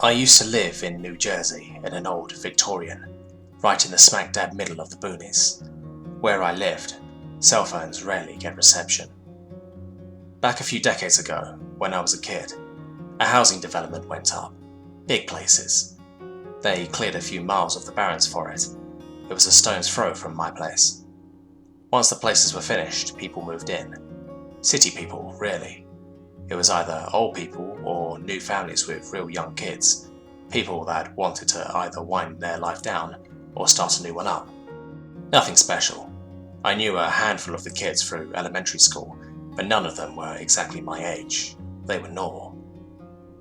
I used to live in New Jersey in an old Victorian, right in the smack dab middle of the boonies. Where I lived, cell phones rarely get reception. Back a few decades ago, when I was a kid, a housing development went up. Big places. They cleared a few miles of the barrens for it. It was a stone's throw from my place. Once the places were finished, people moved in. City people, really. It was either old people or new families with real young kids. People that wanted to either wind their life down or start a new one up. Nothing special. I knew a handful of the kids through elementary school, but none of them were exactly my age. They were normal.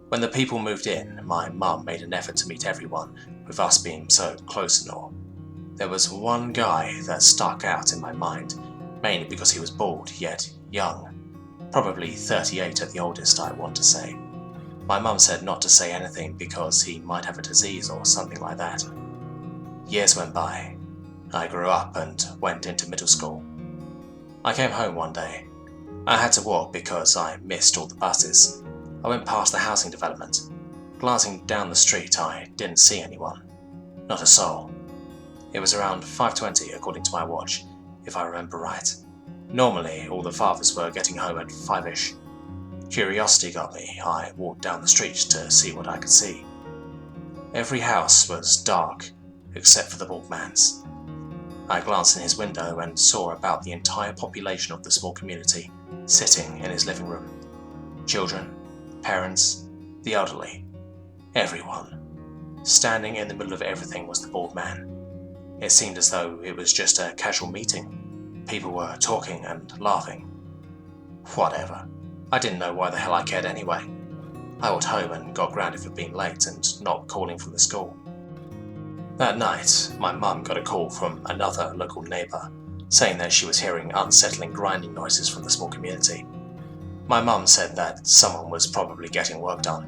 When the people moved in, my mum made an effort to meet everyone, with us being so close and all. There was one guy that stuck out in my mind, mainly because he was bald yet young. Probably 38 at the oldest, I want to say. My mum said not to say anything because he might have a disease or something like that. Years went by. I grew up and went into middle school. I came home one day. I had to walk because I missed all the buses. I went past the housing development. Glancing down the street, I didn't see anyone. Not a soul. It was around 5:20 according to my watch, if I remember right. Normally, all the fathers were getting home at 5ish. Curiosity got me. I walked down the street to see what I could see. Every house was dark, except for the bald man's. I glanced in his window and saw about the entire population of the small community sitting in his living room. Children, parents, the elderly, everyone. Standing in the middle of everything was the bald man. It seemed as though it was just a casual meeting. People were talking and laughing. Whatever. I didn't know why the hell I cared anyway. I walked home and got grounded for being late and not calling from the school. That night, my mum got a call from another local neighbour, saying that she was hearing unsettling grinding noises from the small community. My mum said that someone was probably getting work done.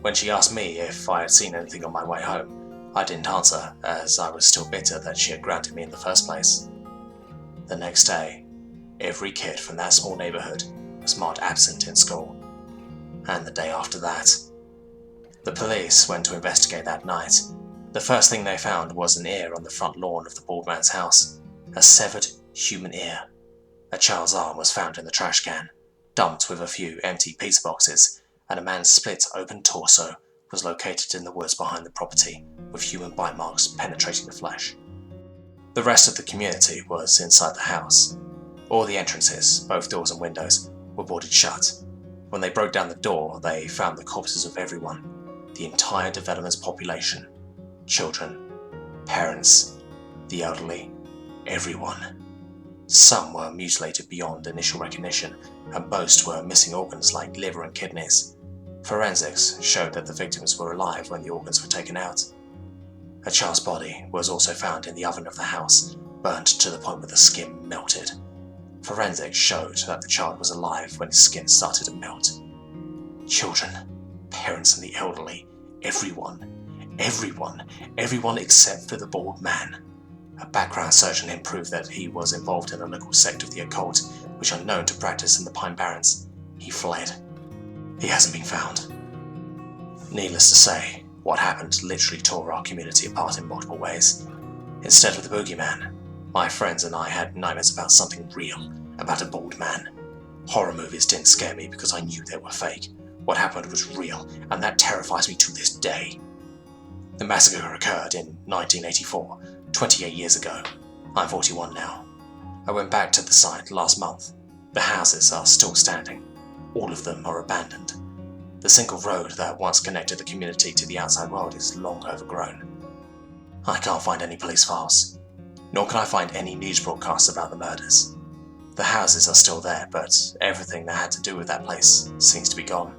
When she asked me if I had seen anything on my way home, I didn't answer, as I was still bitter that she had grounded me in the first place. The next day, every kid from that small neighbourhood was marked absent in school. And the day after that. The police went to investigate that night. The first thing they found was an ear on the front lawn of the bald man's house. A severed human ear. A child's arm was found in the trash can, dumped with a few empty pizza boxes, and a man's split open torso was located in the woods behind the property, with human bite marks penetrating the flesh. The rest of the community was inside the house. All the entrances, both doors and windows, were boarded shut. When they broke down the door, they found the corpses of everyone, the entire development's population. Children, parents, the elderly, everyone. Some were mutilated beyond initial recognition, and most were missing organs like liver and kidneys. Forensics showed that the victims were alive when the organs were taken out. A child's body was also found in the oven of the house, burnt to the point where the skin melted. Forensics showed that the child was alive when his skin started to melt. Children, parents and the elderly, everyone except for the bald man. A background search on him proved that he was involved in a local sect of the occult, which are known to practice in the Pine Barrens. He fled. He hasn't been found. Needless to say, what happened literally tore our community apart in multiple ways. Instead of the boogeyman, my friends and I had nightmares about something real, about a bald man. Horror movies didn't scare me because I knew they were fake. What happened was real, and that terrifies me to this day. The massacre occurred in 1984, 28 years ago. I'm 41 now. I went back to the site last month. The houses are still standing. All of them are abandoned. The single road that once connected the community to the outside world is long overgrown. I can't find any police files, nor can I find any news broadcasts about the murders. The houses are still there, but everything that had to do with that place seems to be gone.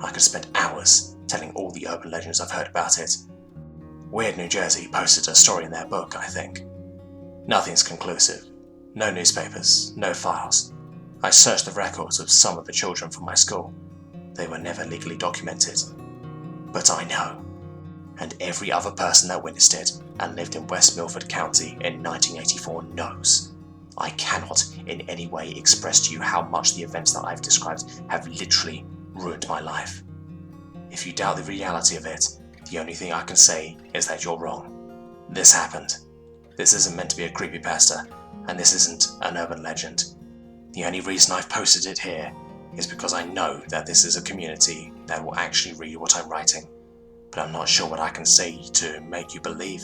I could spend hours telling all the urban legends I've heard about it. Weird New Jersey posted a story in their book, I think. Nothing's conclusive. No newspapers, no files. I searched the records of some of the children from my school. They were never legally documented. But I know. And every other person that witnessed it and lived in West Milford County in 1984 knows. I cannot in any way express to you how much the events that I've described have literally ruined my life. If you doubt the reality of it, the only thing I can say is that you're wrong. This happened. This isn't meant to be a creepypasta, and this isn't an urban legend. The only reason I've posted it here is because I know that this is a community that will actually read what I'm writing, but I'm not sure what I can say to make you believe.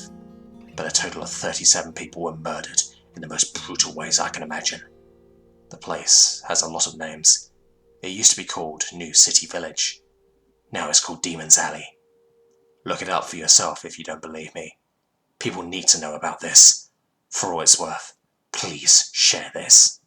But a total of 37 people were murdered in the most brutal ways I can imagine. The place has a lot of names. It used to be called New City Village. Now it's called Demon's Alley. Look it up for yourself if you don't believe me. People need to know about this. For all it's worth, please share this.